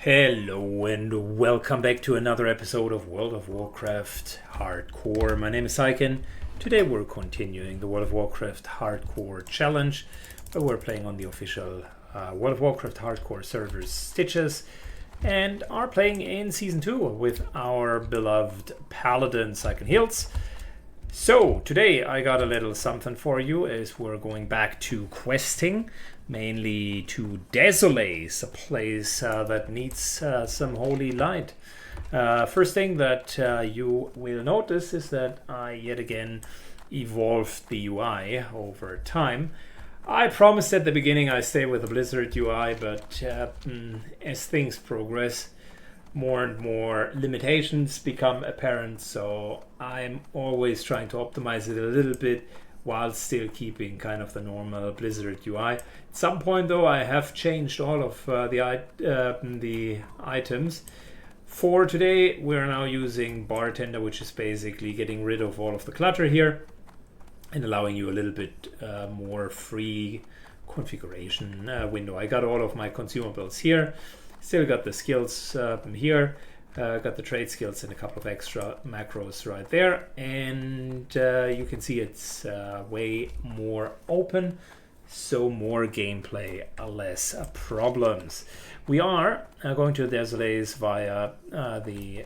Hello and welcome back to another episode of World of Warcraft Hardcore. My name is Syken. Today we're continuing the World of Warcraft Hardcore Challenge, where we're playing on the official World of Warcraft Hardcore servers Stitches, and are playing in Season 2 with our beloved Paladin Syken Hills. So today I got a little something for you as we're going back to questing, mainly to Desolace, a place that needs some holy light. First thing that you will notice is that I yet again evolved the UI over time. I promised at the beginning I stay with the Blizzard UI, but as things progress, more and more limitations become apparent, so I'm always trying to optimize it a little bit while still keeping kind of the normal Blizzard UI. At some point though, I have changed all of the items. For today, we're now using Bartender, which is basically getting rid of all of the clutter here and allowing you a little bit more free configuration window. I got all of my consumables here. Still got the skills here, got the trade skills and a couple of extra macros right there, and you can see it's way more open, so more gameplay, less problems. We are going to Desolace via the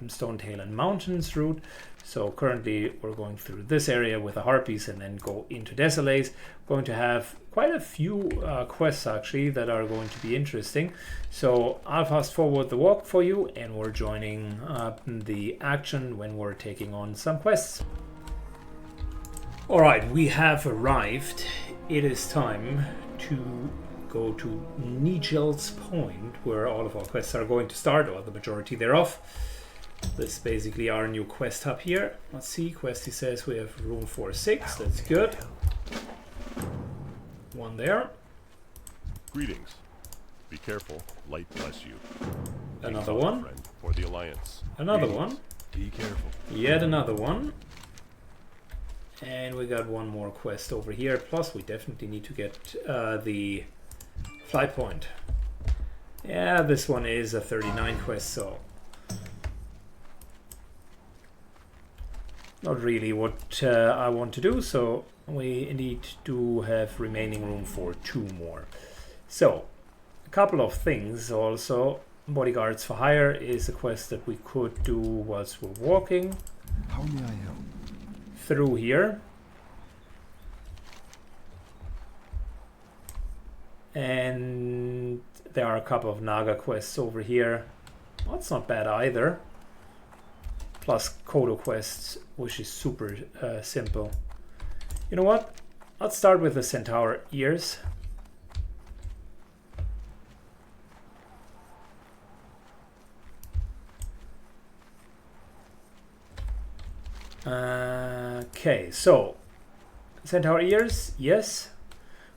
Stonetail and Mountains route. So currently we're going through this area with the Harpies and then go into Desolace. Going to have quite a few quests actually that are going to be interesting. So I'll fast forward the walk for you and we're joining the action when we're taking on some quests. Alright, we have arrived. It is time to go to Nigel's Point, where all of our quests are going to start, or the majority thereof. This is basically our new quest hub here. Let's see, quest, he says we have room for 6. That's good. One there. Greetings. Be careful. Light bless you. Another one. For the Alliance. Another Greetings. one. Be careful. Yet another one. And we got one more quest over here. Plus we definitely need to get the flight point. Yeah, this one is a 39 quest, so not really what I want to do, so we need to have remaining room for 2 more. So, a couple of things also. Bodyguards for Hire is a quest that we could do whilst we're walking. How may I help? Through here. And there are a couple of Naga quests over here. Well, that's not bad either. Plus Kodo quests, which is super simple. You know what? Let's start with the Centaur ears. Okay, so Centaur ears, yes.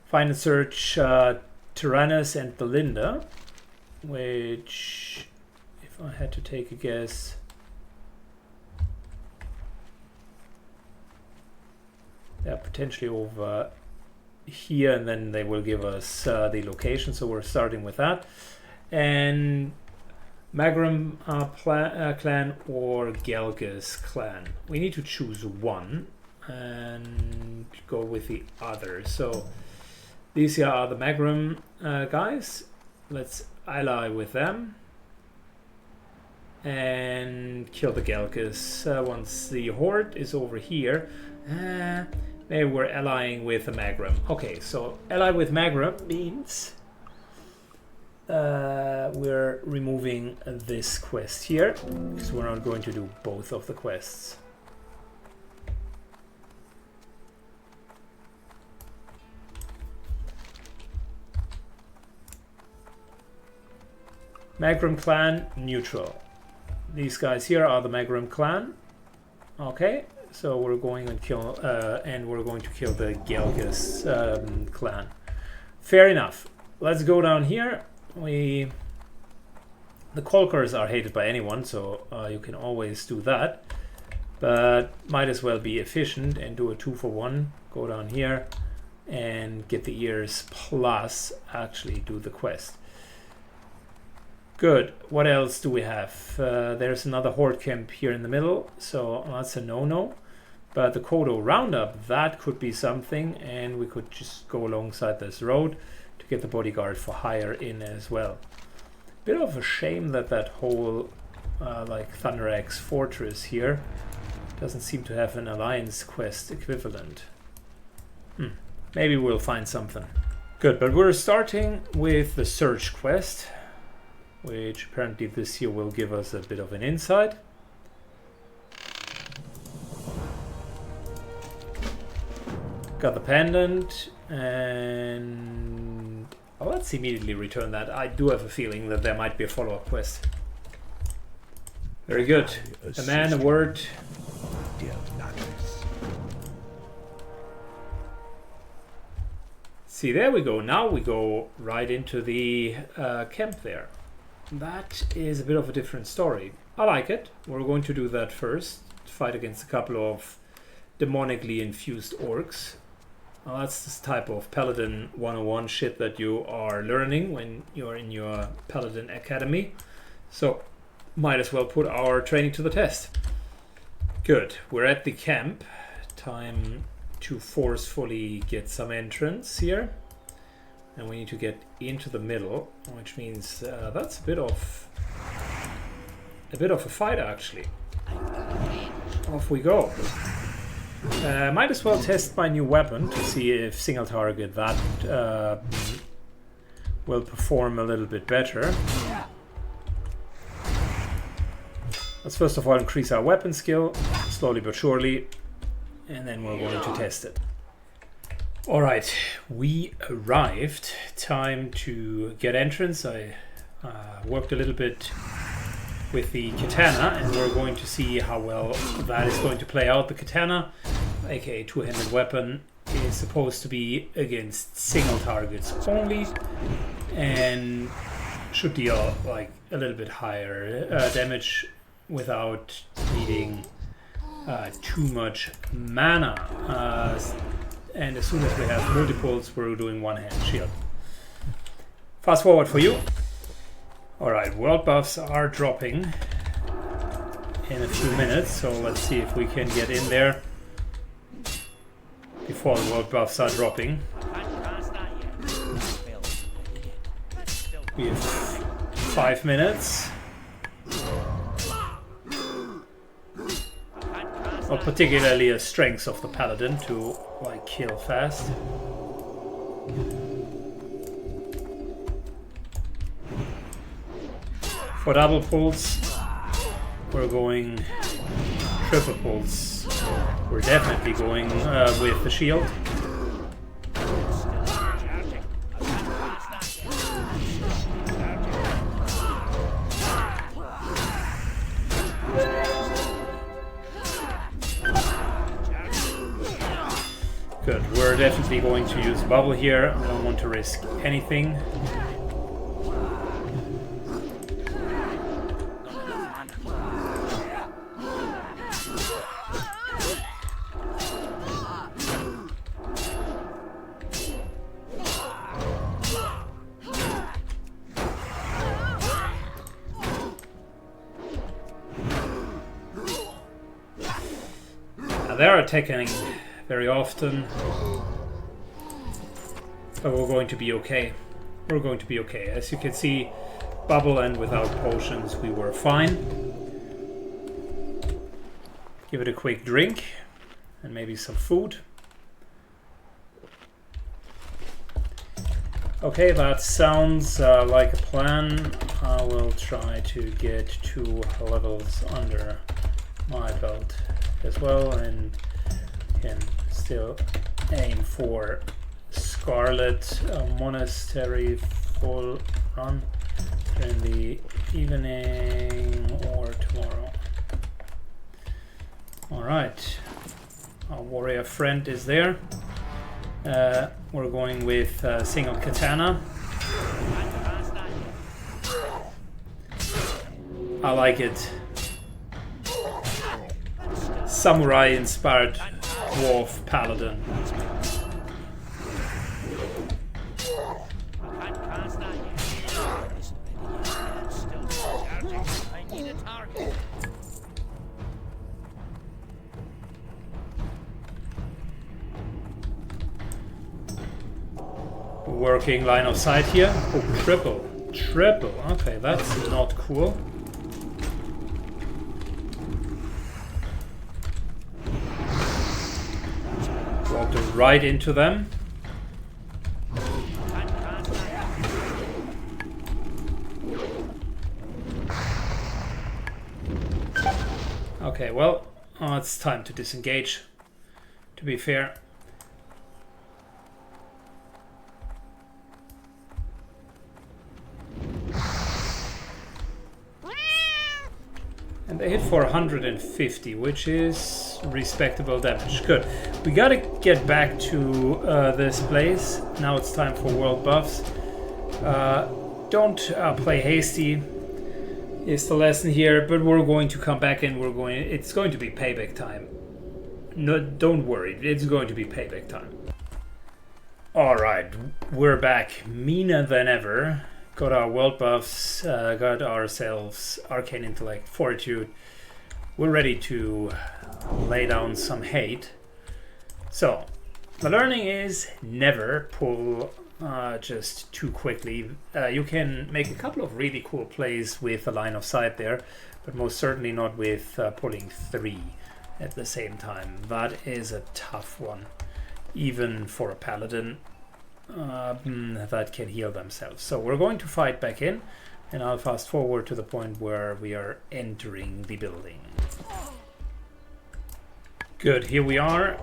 Find and search Tyrannus and Belinda, which, if I had to take a guess, they're potentially over here, and then they will give us the location, so we're starting with that. And Magram clan or Gelgis clan. We need to choose one and go with the other. So these here are the Magram guys. Let's ally with them and kill the Gelgis once the horde is over here. Maybe we're allying with the Magram. Okay, so ally with Magram means we're removing this quest here because we're not going to do both of the quests. Magram clan neutral. These guys here are the Magram clan. Okay, so we're going to kill and we're going to kill the Gelgis clan. Fair enough. Let's go down here. The Kolkers are hated by anyone, so you can always do that, but might as well be efficient and do a 2-for-1. Go down here and get the ears plus actually do the quest. Good. What else do we have? There's another horde camp here in the middle, so that's a no-no. But the Kodo roundup, that could be something, and we could just go alongside this road to get the bodyguard for hire in as well. Bit of a shame that that whole like Thunder Axe fortress here doesn't seem to have an alliance quest equivalent. Maybe we'll find something. Good, but we're starting with the search quest, which apparently this year will give us a bit of an insight. Got the pendant, and let's immediately return that. I do have a feeling that there might be a follow-up quest. Very good. A man, a word. See, there we go. Now we go right into the camp there. That is a bit of a different story. I like it. We're going to do that first. Fight against a couple of demonically infused orcs. Well, that's this type of Paladin 101 shit that you are learning when you're in your Paladin Academy. So, might as well put our training to the test. Good. We're at the camp. Time to forcefully get some entrance here. And we need to get into the middle, which means that's a bit of a fight actually. Off we go. Might as well test my new weapon to see if single target that will perform a little bit better. Let's first of all increase our weapon skill, slowly but surely, and then we're going to test it. Alright, we arrived. Time to get entrance. I worked a little bit with the katana, and we're going to see how well that is going to play out. The katana, aka two-handed weapon, is supposed to be against single targets only, and should deal like a little bit higher damage without needing too much mana. And as soon as we have multiples, we're doing one-hand shield. Fast forward for you. Alright, world buffs are dropping in a few minutes, so let's see if we can get in there before the world buffs are dropping. We have 5 minutes. Not particularly a strength of the Paladin to like kill fast. For double pulls, we're going triple pulls. We're definitely going with the shield. Good, we're definitely going to use bubble here. I don't want to risk anything. They're attacking very often, but we're going to be okay. We're going to be okay. As you can see, bubble and without potions we were fine. Give it a quick drink and maybe some food. Okay, that sounds like a plan. I will try to get 2 levels under my belt as well, and can still aim for Scarlet Monastery full run in the evening or tomorrow. Alright, our warrior friend is there. We're going with single katana. I like it. Samurai inspired dwarf paladin. working line of sight here. Oh, triple. Triple. Okay, that's not cool. Walked right into them. Okay, well, it's time to disengage, to be fair. And they hit for 150, which is respectable damage. Good. We gotta get back to this place. Now it's time for world buffs. Don't play hasty, is the lesson here, but we're going to come back and it's going to be payback time. No, don't worry, it's going to be payback time. Alright, we're back, meaner than ever. Got our world buffs, got ourselves Arcane Intellect, Fortitude. We're ready to lay down some hate. So, the learning is never pull just too quickly. You can make a couple of really cool plays with a line of sight there, but most certainly not with pulling 3 at the same time. That is a tough one, even for a paladin that can heal themselves. So we're going to fight back in, and I'll fast forward to the point where we are entering the building. Good, here we are,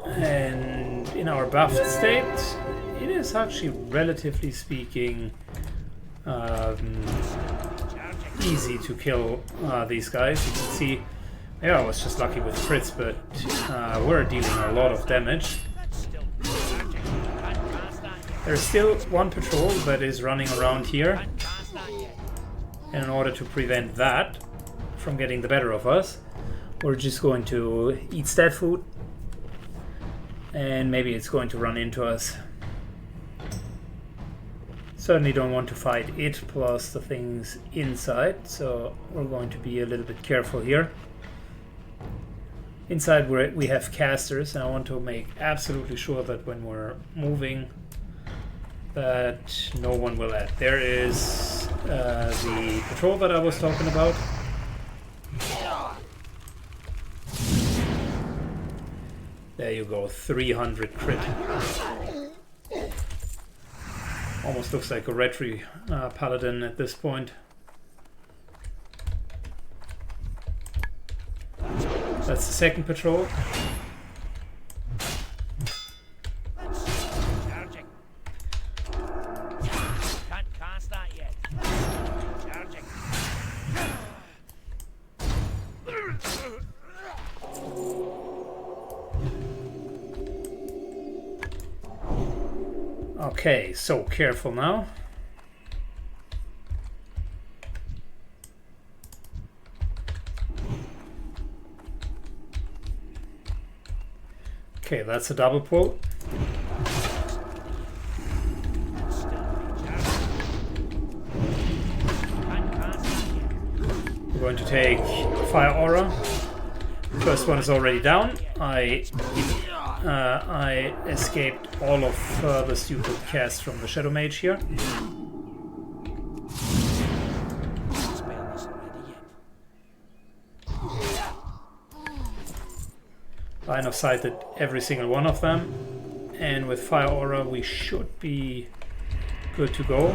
and in our buffed state it is actually, relatively speaking, easy to kill these guys. You can see, yeah, I was just lucky with crits, but we're dealing a lot of damage. There's still one patrol that is running around here, and in order to prevent that from getting the better of us, we're just going to eat stat food, and maybe it's going to run into us. Certainly don't want to fight it plus the things inside, so we're going to be a little bit careful here. Inside we have casters, and I want to make absolutely sure that when we're moving that no one will add. There is the patrol that I was talking about. There you go, 300 crit. Almost looks like a retry paladin at this point. That's the second patrol. Okay, so careful now. Okay, that's a double pull. We're going to take Fire Aura. First one is already down. I escaped all of the stupid casts from the Shadow Mage here. Line of sighted every single one of them, and with Fire Aura we should be good to go.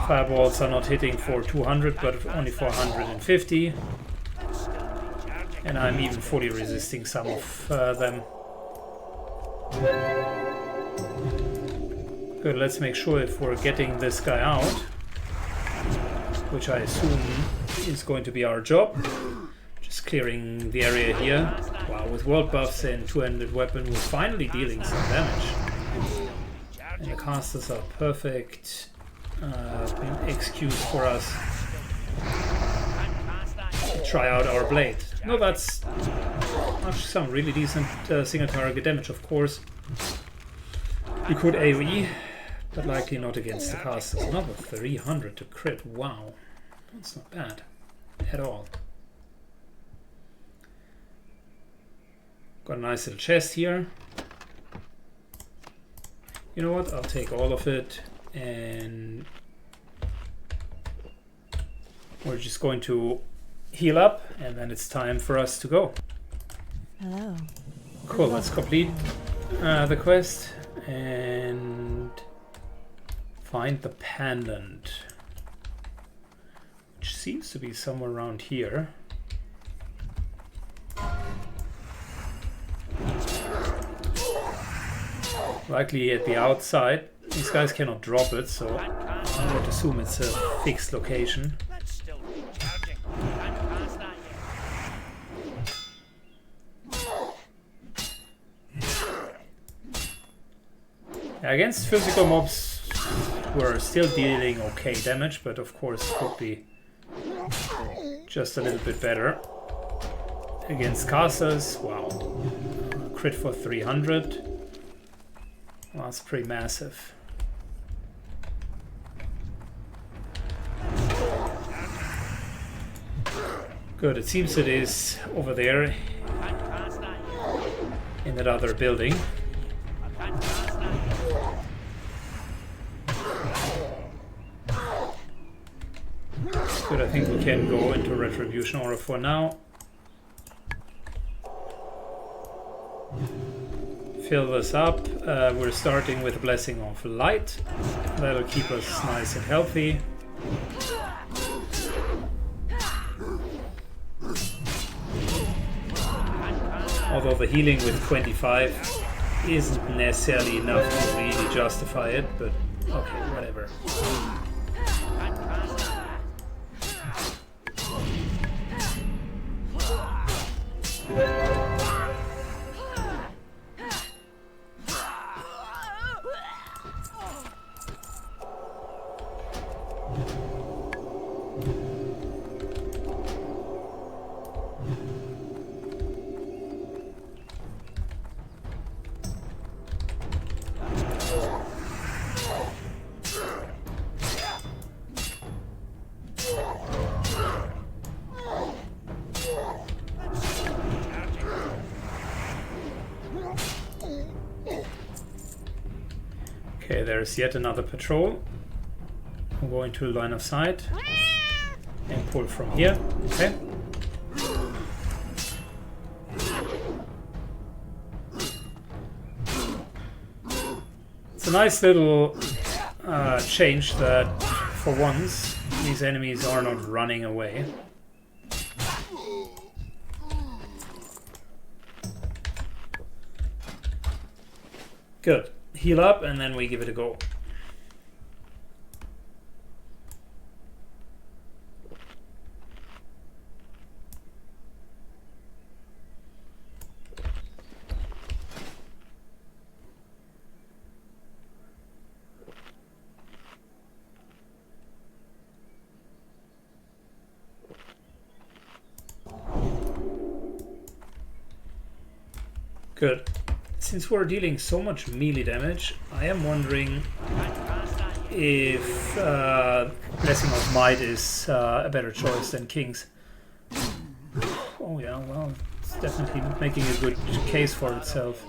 Fireballs are not hitting for 200 but only for 150, and I'm even fully resisting some of them. Good, let's make sure if we're getting this guy out, which I assume is going to be our job. Just clearing the area here. Wow, with world buffs and two-handed weapon we're finally dealing some damage. And the casters are perfect excuse for us to try out our blade. No, that's actually some really decent single target damage, of course. We could AoE, but likely not against the casters. Another 300 to crit, wow. That's not bad at all. Got a nice little chest here. You know what? I'll take all of it, and we're just going to heal up, and then it's time for us to go. Hello. Cool, let's complete the quest and find the pendant, which seems to be somewhere around here. Likely at the outside. These guys cannot drop it, so I would assume it's a fixed location. Against physical mobs, we're still dealing okay damage, but of course could be just a little bit better. Against casters, wow, crit for 300. Well, that's pretty massive. Good, it seems it is over there in that other building. Good, I think we can go into Retribution Aura for now. Fill this up. We're starting with a Blessing of Light. That'll keep us nice and healthy. Although the healing with 25 isn't necessarily enough to really justify it, but okay, whatever. Okay, there's yet another patrol. I'm going to line of sight and pull from here. Okay. It's a nice little change that for once these enemies are not running away. Good. Heal up and then we give it a go. Good. Since we're dealing so much melee damage, I am wondering if Blessing of Might is a better choice than King's. Oh yeah, well, it's definitely making a good case for itself.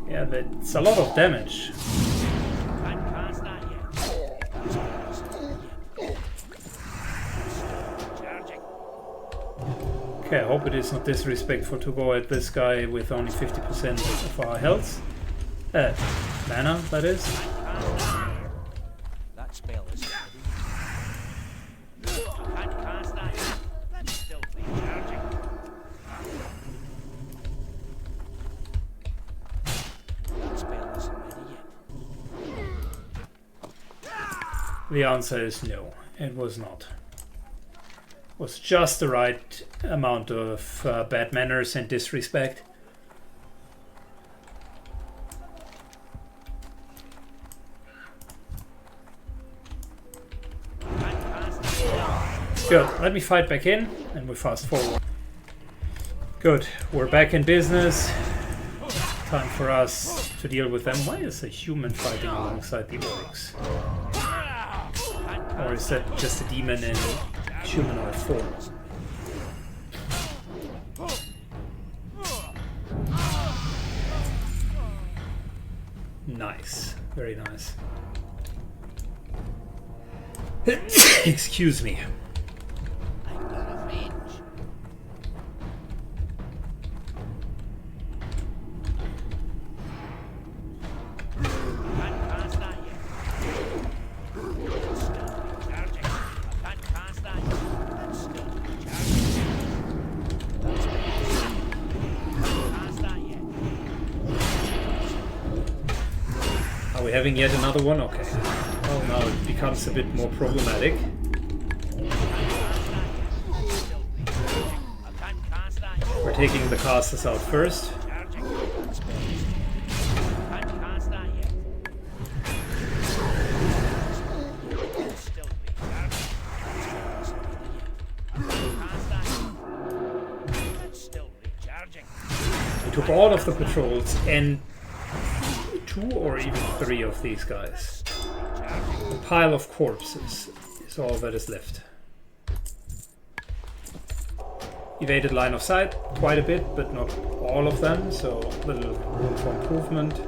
Yeah, but it's a lot of damage. Okay, I hope it is not disrespectful to go at this guy with only 50% of our health. Mana, that is. That spell is The answer is no, it was not. It was just the right amount of bad manners and disrespect. Good, let me fight back in and we fast forward. Good, we're back in business. Time for us to deal with them. Why is a human fighting alongside the orcs? Or is that just a demon in humanoid form? Nice, very nice. Excuse me. Are we having yet another one? Okay. Oh, now it becomes a bit more problematic. We're taking the casters out first. We took all of the patrols and 2 or even 3 of these guys. A pile of corpses is all that is left. Evaded line of sight quite a bit, but not all of them, so a little room for improvement.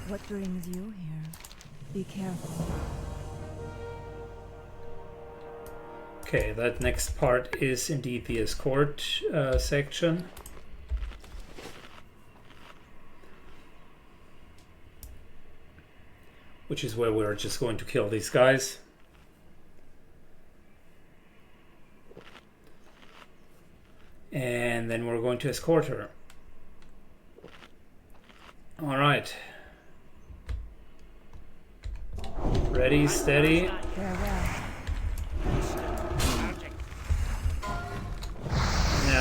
What brings you here? Be careful. Okay, that next part is indeed the escort section. Which is where we're just going to kill these guys. And then we're going to escort her. All right. Ready, steady. Yeah,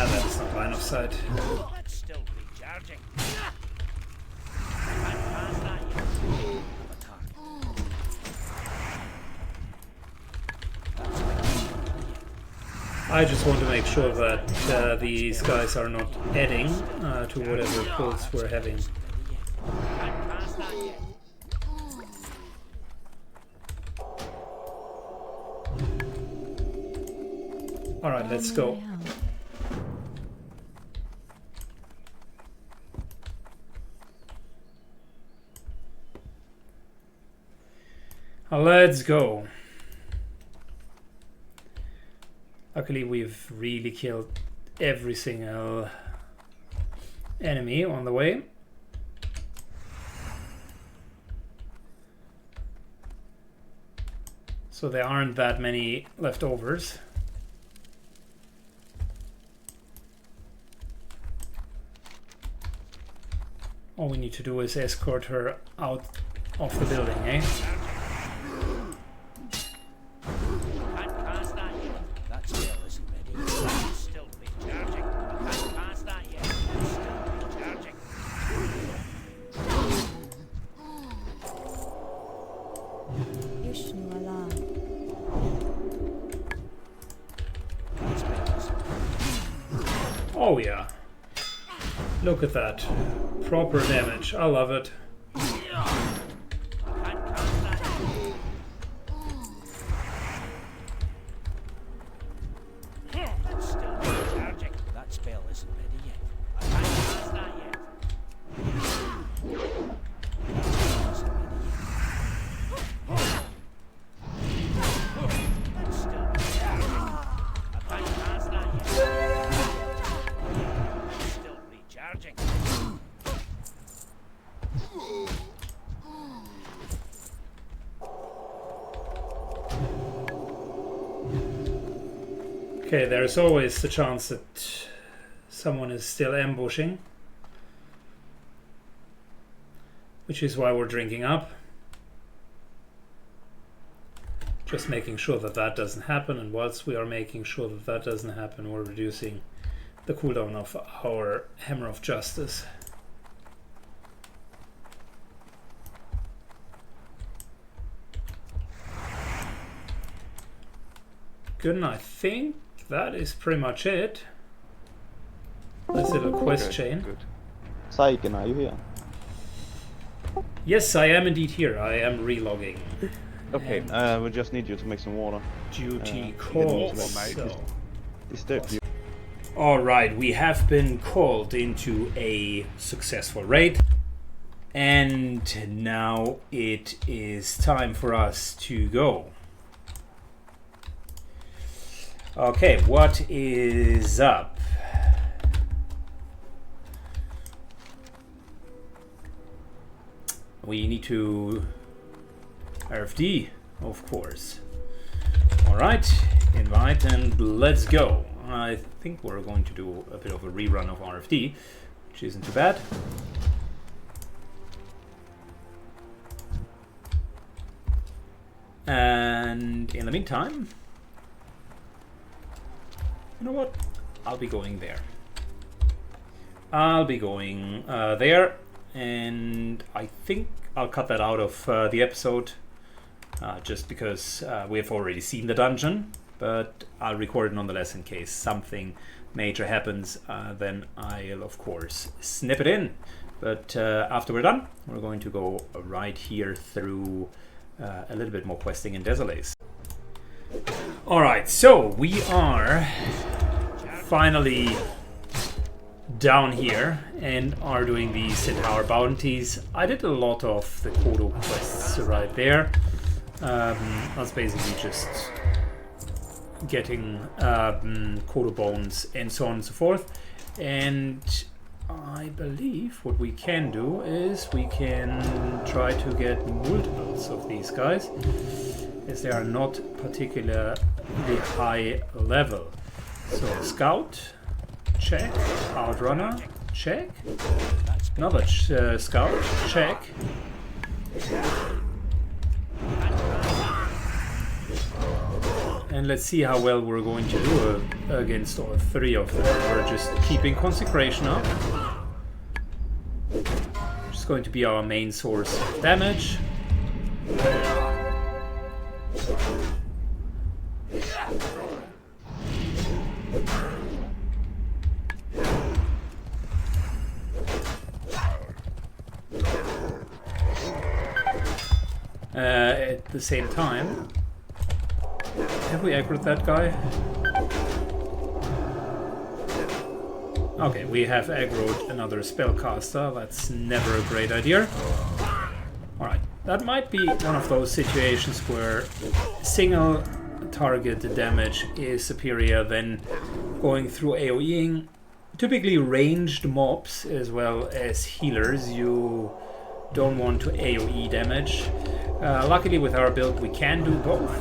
that's not line of sight. I just want to make sure that these guys are not adding to whatever pulls we're having. Alright, let's go. Let's go. Luckily, we've really killed every single enemy on the way. So there aren't that many leftovers. All we need to do is escort her out of the building, eh? Oh yeah. Look at that. Proper damage. I love it. Okay, there's always the chance that someone is still ambushing, which is why we're drinking up. Just making sure that that doesn't happen, and whilst we are making sure that that doesn't happen, we're reducing the cooldown of our Hammer of Justice. Good, and I think that is pretty much it. This little quest chain. Good. Saiken, are you here? Yes, I am indeed here. I am relogging. Okay, And we just need you to make some water. duty get called. into it. So. Disturb you. Alright, we have been called into a successful raid. And now it is time for us to go. Okay, what is up? We need to RFD, of course. Alright, invite and let's go. I think we're going to do a bit of a rerun of RFD, which isn't too bad. And in the meantime, you know what? I'll be going there. I'll be going there, and I think I'll cut that out of the episode just because we have already seen the dungeon, but I'll record it nonetheless in case something major happens. Then I'll of course snip it in. But after we're done, we're going to go right here through a little bit more questing in Desolace. Alright, so we are finally down here and are doing the Centaur bounties. I did a lot of the Kodo quests right there. That's basically just getting Kodo bones and so on and so forth. And I believe what we can do is we can try to get multiples of these guys, as they are not particularly high level. So Scout, check. Outrunner, check. Another Scout, check. And let's see how well we're going to do against all three of them. We're just keeping Consecration up. Which is going to be our main source of damage. At the same time, have we aggroed that guy? Okay, we have aggroed another spellcaster. That's never a great idea. Alright, that might be one of those situations where single target damage is superior than going through AoEing. Typically ranged mobs as well as healers, you don't want to AoE damage. Luckily with our build we can do both,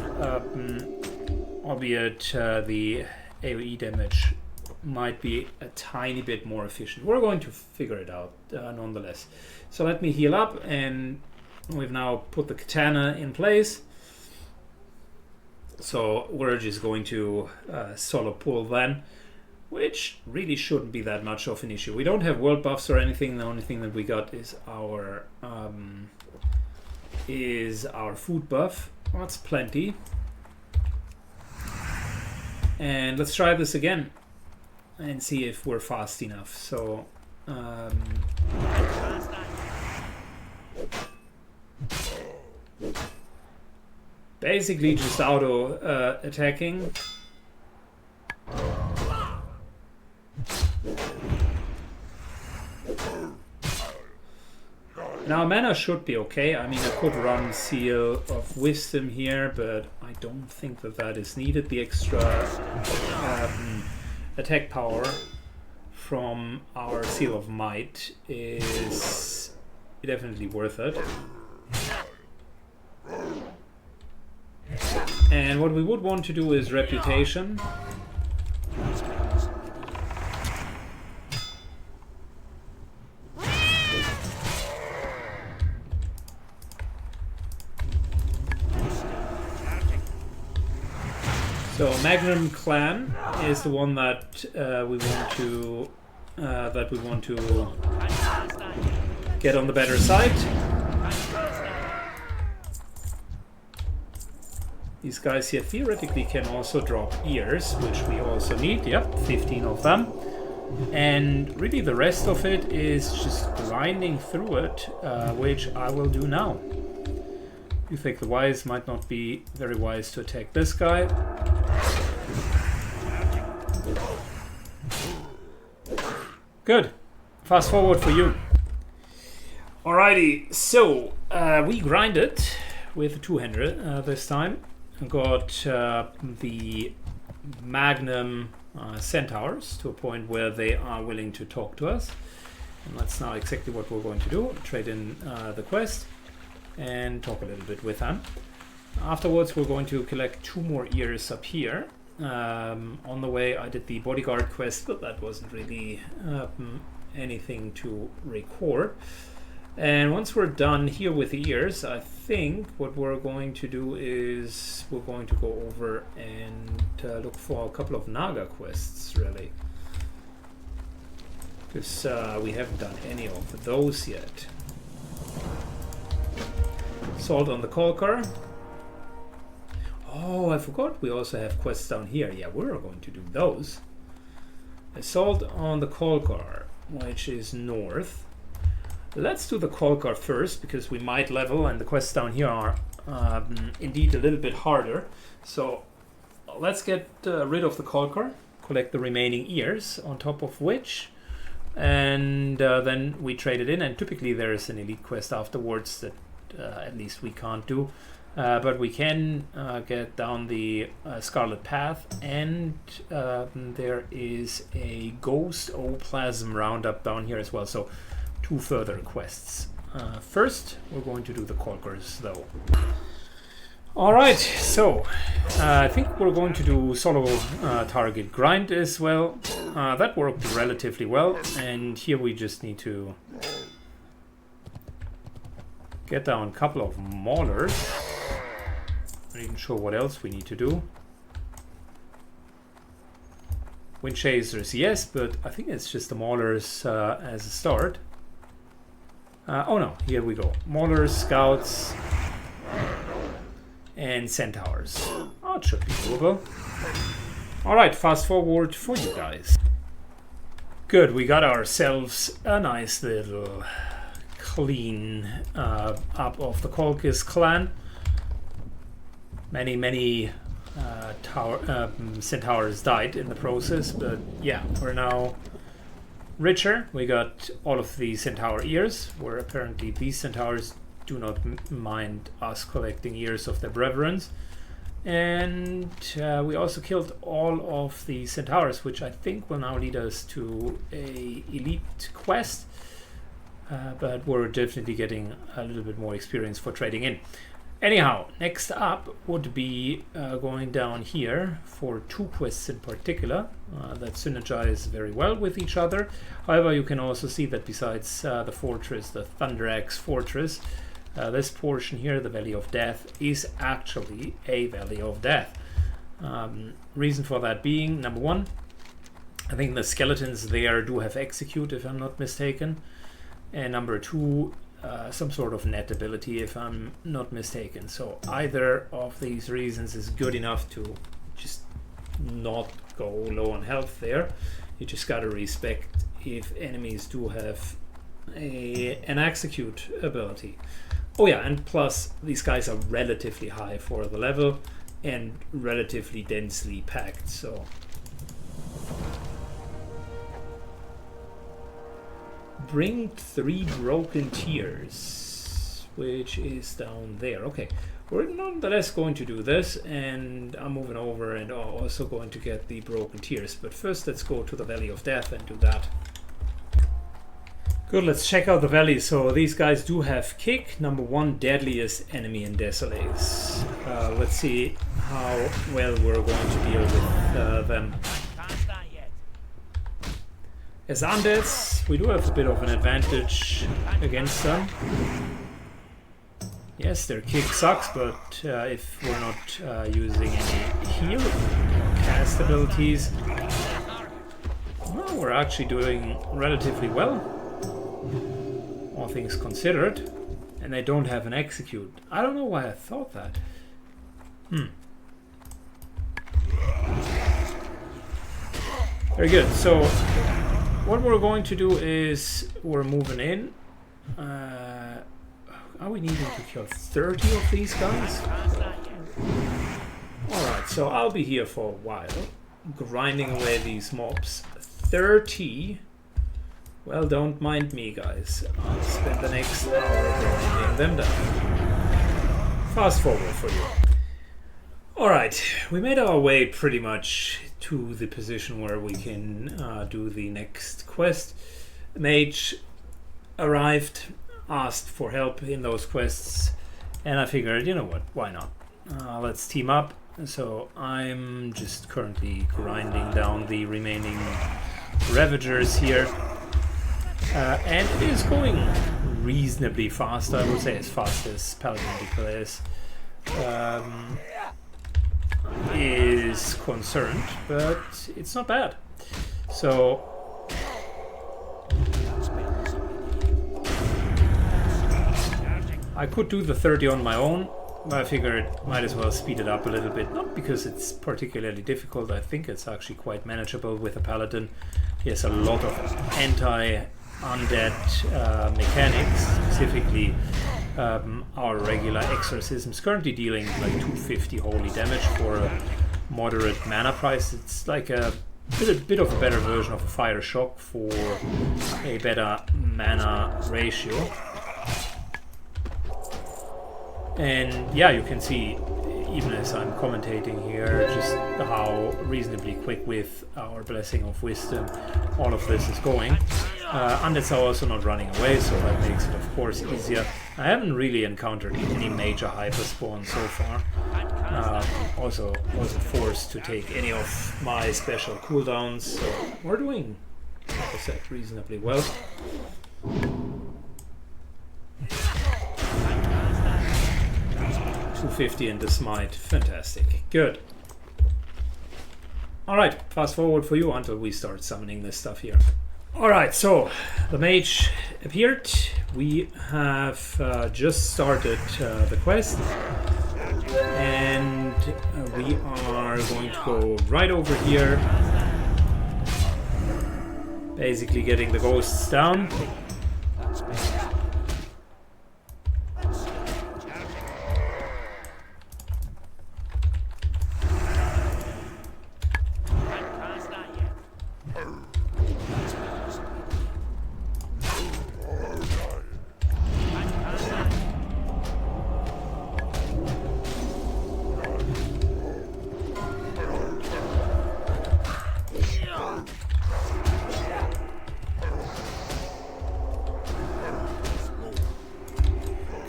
albeit the AoE damage might be a tiny bit more efficient. We're going to figure it out nonetheless. So let me heal up, and we've now put the katana in place. So we're just going to solo pull then, which really shouldn't be that much of an issue. We don't have world buffs or anything. The only thing that we got is our food buff. That's plenty. And let's try this again and see if we're fast enough. So basically just auto attacking. Now mana should be okay. I mean, I could run Seal of Wisdom here, but I don't think that that is needed. The extra attack power from our Seal of Might is definitely worth it. And what we would want to do is Reputation. So Magnum Clan is the one that we want to get on the better side. These guys here theoretically can also drop ears, which we also need. Yep, 15 of them. And really the rest of it is just grinding through it, which I will do now. You think the wise might not be very wise to attack this guy. Good. Fast forward for you. Alrighty, so we grinded with a two-hander this time. Got the Magnum Centaurs to a point where they are willing to talk to us. And that's now exactly what we're going to do. Trade in the quest and talk a little bit with them. Afterwards, we're going to collect 2 more ears up here. On the way, I did the bodyguard quest, but that wasn't really anything to record. And once we're done here with the ears, I think what we're going to do is we're going to go over and look for a couple of Naga quests, really. Because we haven't done any of those yet. Assault on the Kolkar. Oh, I forgot we also have quests down here. Yeah, we're going to do those. Assault on the Kolkar, which is north. Let's do the Kolkar first, because we might level, and the quests down here are indeed a little bit harder. So let's get rid of the Kolkar, collect the remaining ears, on top of which, and then we trade it in. And typically there is an elite quest afterwards that at least we can't do. But we can get down the Scarlet Path, and there is a Ghost Oplasm roundup down here as well. So 2 further quests. First, we're going to do the Kolkars, though. Alright, so I think we're going to do solo target grind as well. That worked relatively well, and here we just need to get down a couple of maulers. Not even sure what else we need to do. Wind chasers, yes, but I think it's just the maulers as a start. Oh no, here we go. Maulers, scouts, and centaurs. Oh, it should be doable. Alright, fast forward for you guys. Good, we got ourselves a nice little clean up of the Kolkis clan. Many centaurs died in the process, but yeah, we're now richer. We got all of the centaur ears, where apparently these centaurs do not mind us collecting ears of their brethren. And we also killed all of the centaurs, which I think will now lead us to a elite quest. But we're definitely getting a little bit more experience for trading in. Anyhow, next up would be going down here for 2 quests in particular that synergize very well with each other. However, you can also see that besides the fortress, the Thunder Axe Fortress, this portion here, the Valley of Death, is actually a Valley of Death. Reason for that being, number 1, I think the skeletons there do have execute, if I'm not mistaken. And number 2, some sort of net ability, if I'm not mistaken. So either of these reasons is good enough to just not go low on health there. You just gotta respect if enemies do have an execute ability. Oh yeah, and plus these guys are relatively high for the level and relatively densely packed, so bring 3 broken tears, which is down there. Okay, we're nonetheless going to do this, and I'm moving over and also going to get the broken tears. But first, let's go to the Valley of Death and do that. Good, let's check out the valley. So these guys do have kick. Number 1, deadliest enemy in Desolates. Let's see how well we're going to deal with them. As undeads, we do have a bit of an advantage against them. Yes, their kick sucks, but if we're not using any heal cast abilities, well, we're actually doing relatively well, all things considered. And they don't have an execute. I don't know why I thought that. Very good. So what we're going to do is we're moving in. Are we needing to kill 30 of these guys? Alright, so I'll be here for a while, grinding away these mobs. 30. Well, don't mind me, guys. I'll spend the next hour grinding them down. Fast forward for you. Alright, we made our way pretty much to the position where we can do the next quest. Mage arrived, asked for help in those quests, and I figured, you know what, why not? Let's team up. So I'm just currently grinding down the remaining Ravagers here. And it is going reasonably fast, I would say, as fast as Paladin declares is concerned, but it's not bad. So I could do the 30 on my own, but I figured might as well speed it up a little bit, not because it's particularly difficult. I think it's actually quite manageable with a Paladin. He has a lot of anti-undead mechanics, specifically our regular exorcisms, currently dealing like 250 holy damage for a moderate mana price. It's like a bit of a better version of a fire shock for a better mana ratio. And yeah, you can see, even as I'm commentating here, just how reasonably quick with our Blessing of Wisdom all of this is going. Undeads are also not running away, so that makes it of course easier. I haven't really encountered any major hyperspawn so far. Also wasn't forced to take any of my special cooldowns, so we're doing, like I said, reasonably well. 250 in the smite, fantastic, good. Alright, fast forward for you until we start summoning this stuff here. Alright, so the mage appeared. We have just started the quest, and we are going to go right over here, basically getting the ghosts down.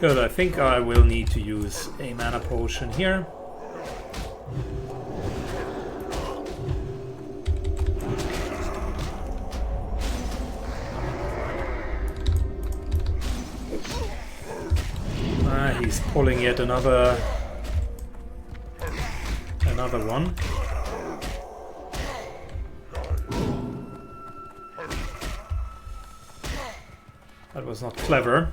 Good, I think I will need to use a mana potion here. He's pulling yet another one. That was not clever.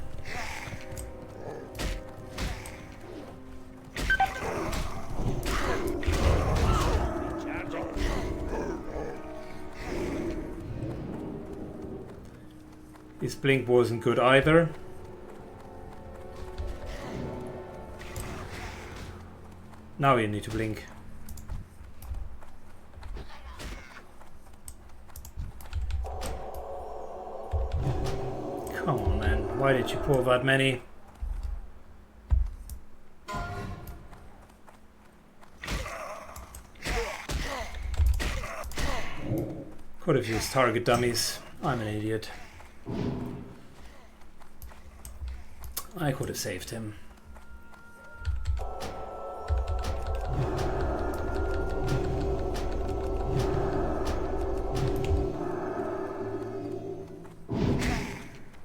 His blink wasn't good either. Now you need to blink. Come on, man. Why did you pull that many? Could have used target dummies. I'm an idiot. I could have saved him.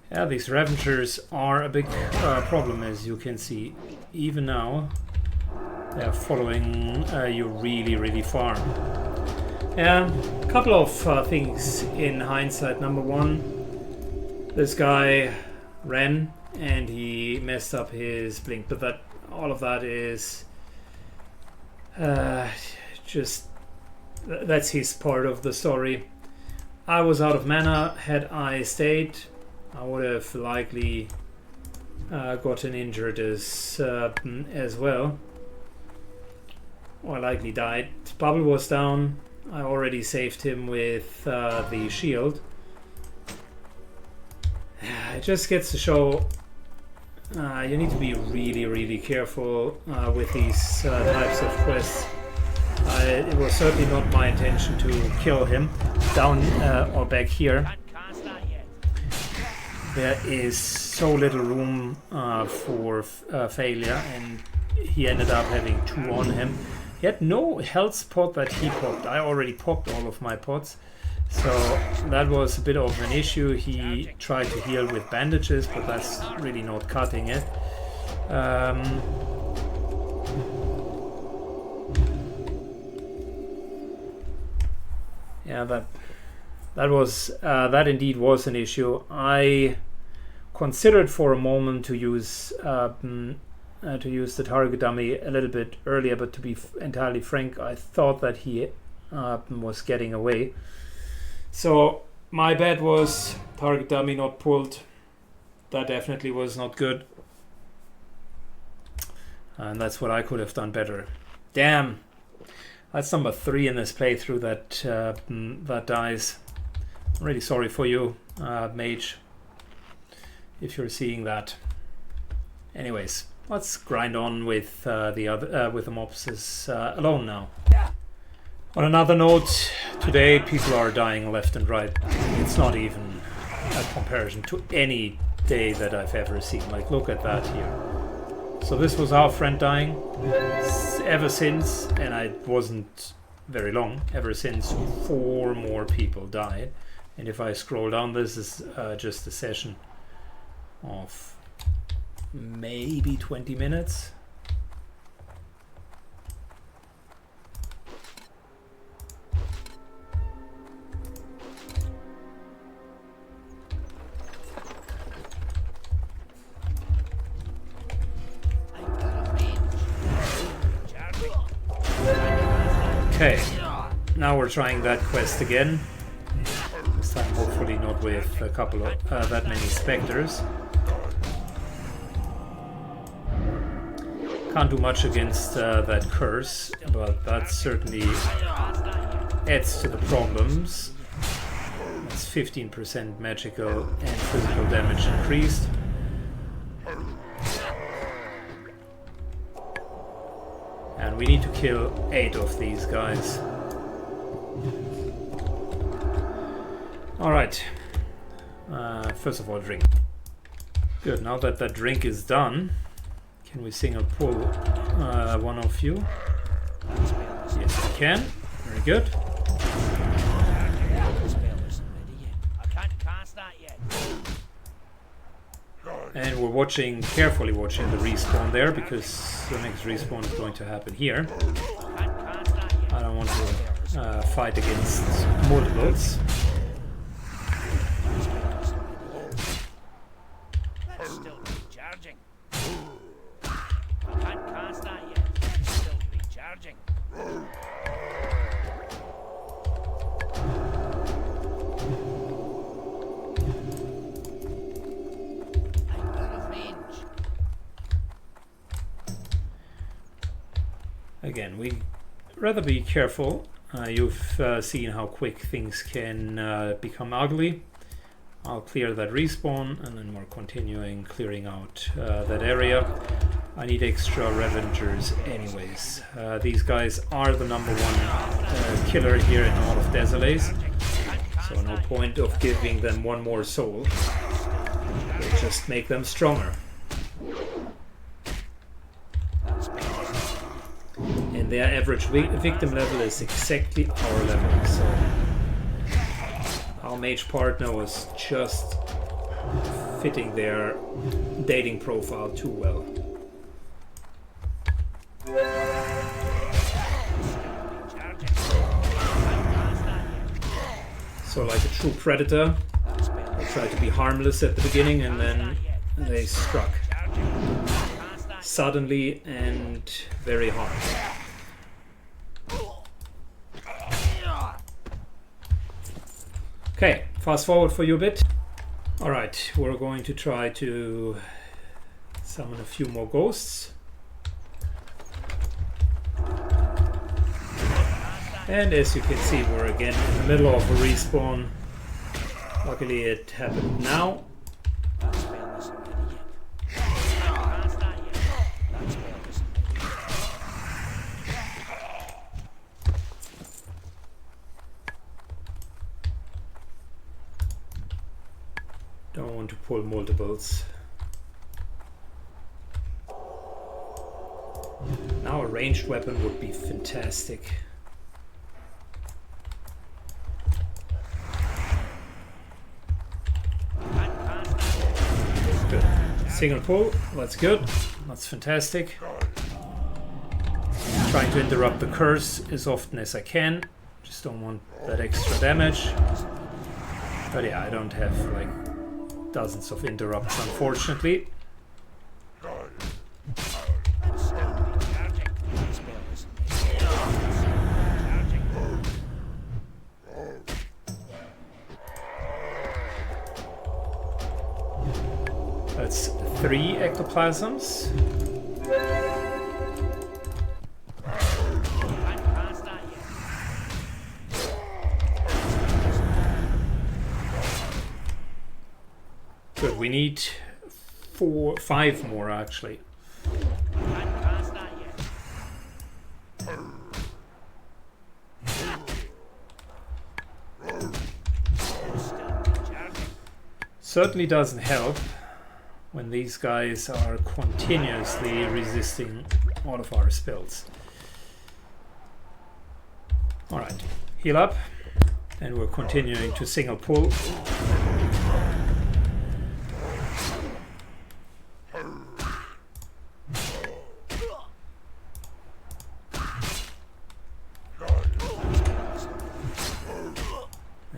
Yeah, Yeah, these Ravengers are a big problem, as you can see. Even now, they're following you really, really far. Yeah, a couple of things in hindsight. Number one, this guy ran and he messed up his blink, but that all of that is just that's his part of the story. I was out of mana. Had I stayed, I would have likely gotten injured as well, or likely died. Bubble was down. I already saved him with the shield. It just gets to show you need to be really, really careful with these types of quests. It was certainly not my intention to kill him. Down or back here, there is so little room for failure, and he ended up having 2 on him. He had no health pot that he popped. I already popped all of my pots, so that was a bit of an issue. He tried to heal with bandages, but that's really not cutting it. Yeah, that indeed was an issue. I considered for a moment to use the target dummy a little bit earlier, but to be entirely frank, I thought that he was getting away. So my bad was target dummy not pulled. That definitely was not good, and that's what I could have done better. Damn, that's number 3 in this playthrough that dies. I'm really sorry for you, mage, if you're seeing that. Anyways, let's grind on with the mobs alone now. On another note, today people are dying left and right. It's not even a comparison to any day that I've ever seen. Like, look at that here. So this was our friend dying ever since, and it wasn't very long, ever since 4 more people died. And if I scroll down, this is just a session of maybe 20 minutes. Okay, now we're trying that quest again. This time hopefully not with a couple of that many specters. Can't do much against that curse, but that certainly adds to the problems. It's 15% magical and physical damage increased. And we need to kill 8 of these guys. Alright. First of all, drink. Good, now that that drink is done, can we single pull one of you? Yes, we can. Very good. And we're carefully watching the respawn there, because the next respawn is going to happen here. I don't want to fight against multiples. Again, we rather be careful. You've seen how quick things can become ugly. I'll clear that respawn, and then we're continuing clearing out that area. I need extra Revengers anyways. These guys are the #1 killer here in all of Desolace, so no point of giving them 1 more soul. We'll just make them stronger. And their average victim level is exactly our level, so our mage partner was just fitting their dating profile too well. So like a true predator, they try to be harmless at the beginning and then they struck. Suddenly and very hard. Okay, fast forward for you a bit. Alright, we're going to try to summon a few more ghosts. And as you can see, we're again in the middle of a respawn. Luckily it happened now. Don't want to pull multiples. Now a ranged weapon would be fantastic. Good. Single pull, that's good. That's fantastic. Trying to interrupt the curse as often as I can. Just don't want that extra damage. But yeah, I don't have like dozens of interrupts, unfortunately. That's 3 ectoplasms. Good, we need 5 more actually. Certainly doesn't help when these guys are continuously resisting all of our spells. Alright, heal up, and we're continuing to single pull.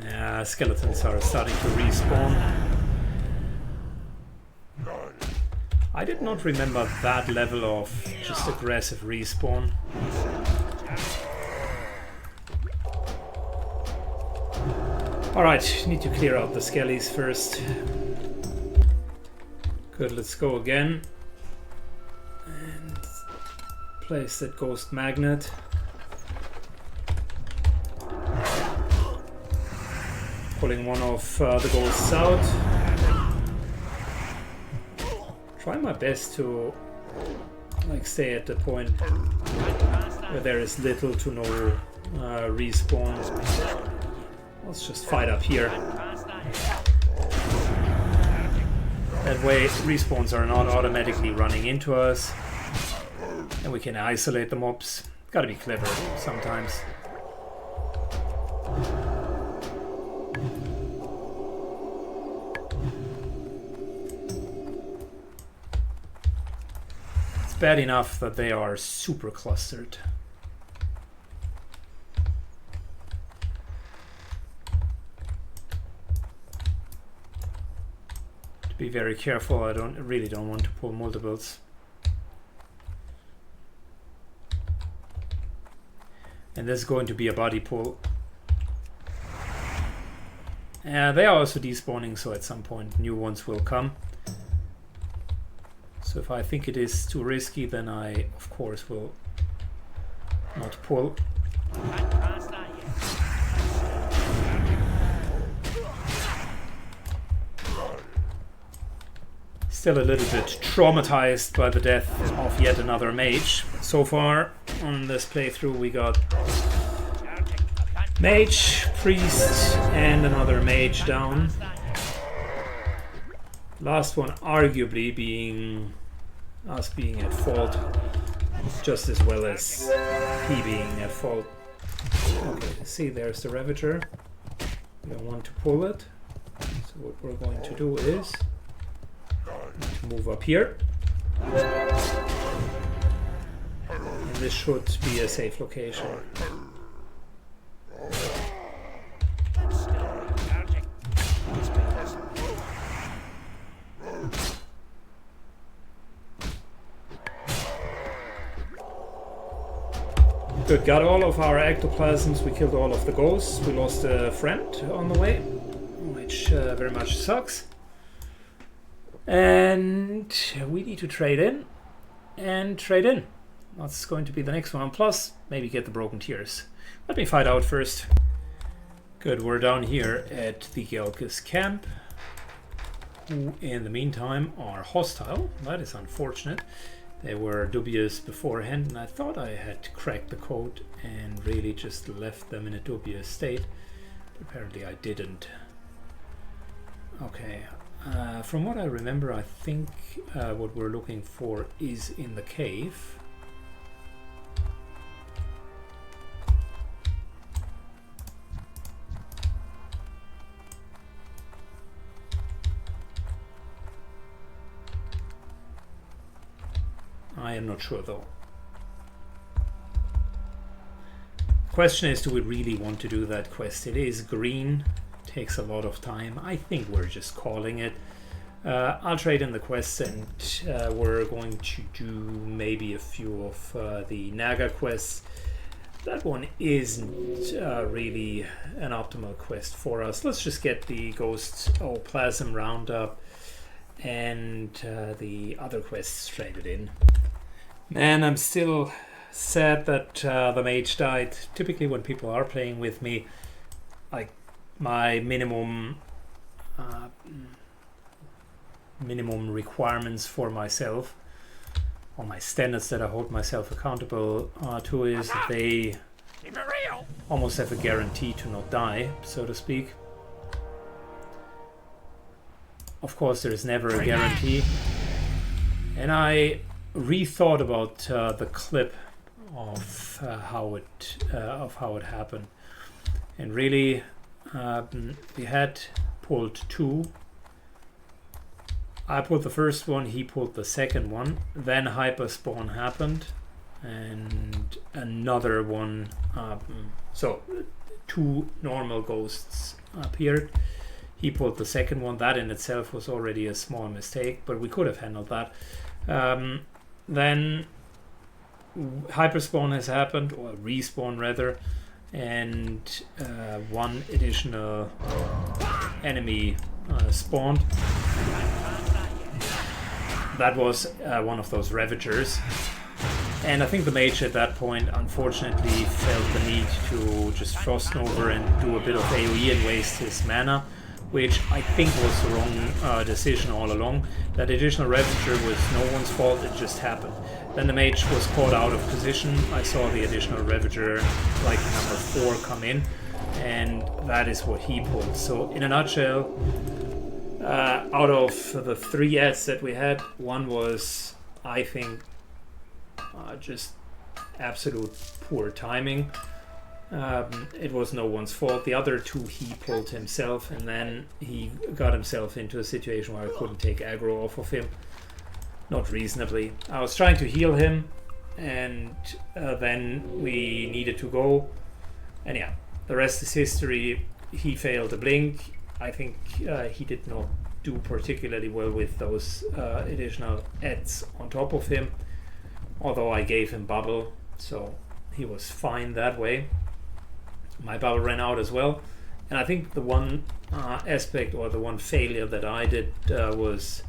Yeah, skeletons are starting to respawn. I did not remember that level of just aggressive respawn. Alright, need to clear out the skellies first. Good, let's go again. And place that ghost magnet. Pulling one of the ghosts out. Try my best to like stay at the point where there is little to no respawn. Let's just fight up here. That way respawns are not automatically running into us and we can isolate the mobs. Gotta be clever sometimes. Bad enough that they are super clustered. To be very careful, I really don't want to pull multiples. And this is going to be a body pull. They are also despawning, so at some point new ones will come. So if I think it is too risky, then I, of course, will not pull. Still a little bit traumatized by the death of yet another mage. So far on this playthrough we got mage, priest, and another mage down. Last one arguably being us being at fault just as well as he being at fault. Okay, see, there's the Ravager. We don't want to pull it. So what we're going to do is move up here. And this should be a safe location. Good, got all of our ectoplasms, we killed all of the ghosts, we lost a friend on the way, which very much sucks. And we need to trade in, and trade in. That's going to be the next one, plus maybe get the broken tears. Let me fight out first. Good, we're down here at the Gelkis camp, who in the meantime are hostile. That is unfortunate. They were dubious beforehand, and I thought I had cracked the code and really just left them in a dubious state. But apparently I didn't. Okay, from what I remember, I think what we're looking for is in the cave. I am not sure though. Question is, do we really want to do that quest? It is green, takes a lot of time. I think we're just calling it. I'll trade in the quests, and we're going to do maybe a few of the Naga quests. That one isn't really an optimal quest for us. Let's just get the Ghost Plasm Roundup and the other quests traded in. Man, I'm still sad that the mage died. Typically when people are playing with me, like my minimum requirements for myself, or my standards that I hold myself accountable to, is that they almost have a guarantee to not die, so to speak. Of course, there is never a guarantee, and I rethought about the clip of how it happened, and really we had pulled two. I pulled the first one, he pulled the second one, then hyperspawn happened and another one, so two normal ghosts appeared. He pulled the second one. That in itself was already a small mistake, but we could have handled that. Then hyperspawn has happened, or respawn rather, and one additional enemy spawned. That was one of those Ravagers, and I think the mage at that point unfortunately felt the need to just frost over and do a bit of AoE and waste his mana, which I think was the wrong decision all along. That additional Ravager was no one's fault, it just happened. Then the mage was caught out of position. I saw the additional Ravager, like number 4, come in, and that is what he pulled. So in a nutshell, out of the 3 ads that we had, one was, I think, just absolute poor timing. It was no one's fault. The other 2 he pulled himself, and then he got himself into a situation where I couldn't take aggro off of him. Not reasonably. I was trying to heal him, and then we needed to go. And yeah, the rest is history. He failed a blink. I think he did not do particularly well with those additional ads on top of him, although I gave him bubble, so he was fine that way. My bubble ran out as well, and I think the one aspect, or the one failure that I did was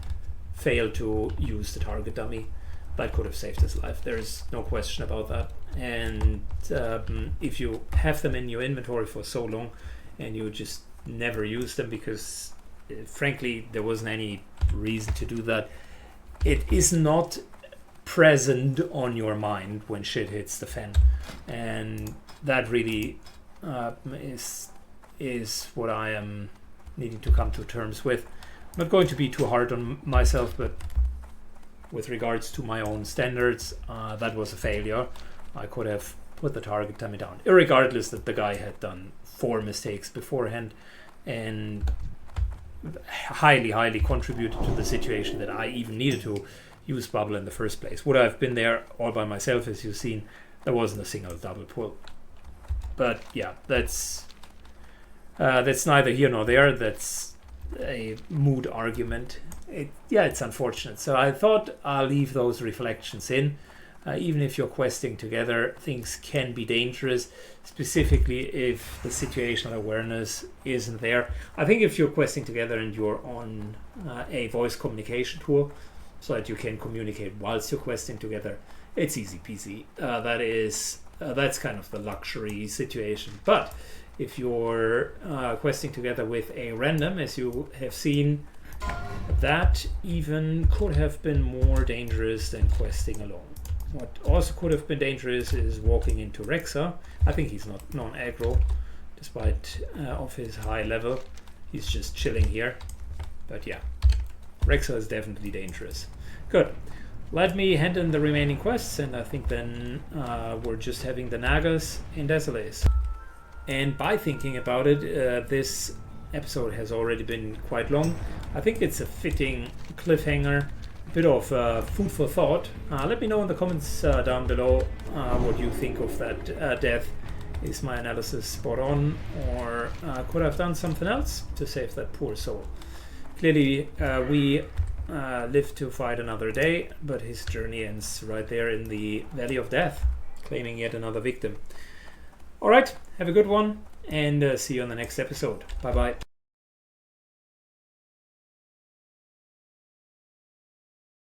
fail to use the target dummy. That could have saved his life, there's no question about that. And if you have them in your inventory for so long and you just never use them because frankly there wasn't any reason to do that, it is not present on your mind when shit hits the fan, and that really is what I am needing to come to terms with. I'm not going to be too hard on myself, but with regards to my own standards, that was a failure. I could have put the target dummy down, irregardless that the guy had done 4 mistakes beforehand, and highly contributed to the situation that I even needed to use bubble in the first place. Would I have been there all by myself, as you've seen, there wasn't a single double pull. But yeah, that's neither here nor there. That's a mood argument. It's unfortunate. So I thought I'll leave those reflections in. Even if you're questing together, things can be dangerous, specifically if the situational awareness isn't there. I think if you're questing together and you're on a voice communication tool, so that you can communicate whilst you're questing together, it's easy peasy. That's kind of the luxury situation. But if you're questing together with a random, as you have seen, that even could have been more dangerous than questing alone. What also could have been dangerous is walking into Rexa. I think he's not non-aggro, despite of his high level. He's just chilling here. But yeah, Rexa is definitely dangerous. Good. Let me hand in the remaining quests, and I think then we're just having the Nagas in Desolace. And by thinking about it, this episode has already been quite long. I think it's a fitting cliffhanger. Bit of food for thought. Let me know in the comments down below what you think of that death. Is my analysis spot on, or could I have done something else to save that poor soul? Clearly, we live to fight another day, but his journey ends right there in the Valley of Death, claiming yet another victim. Alright, have a good one, and see you on the next episode. Bye bye.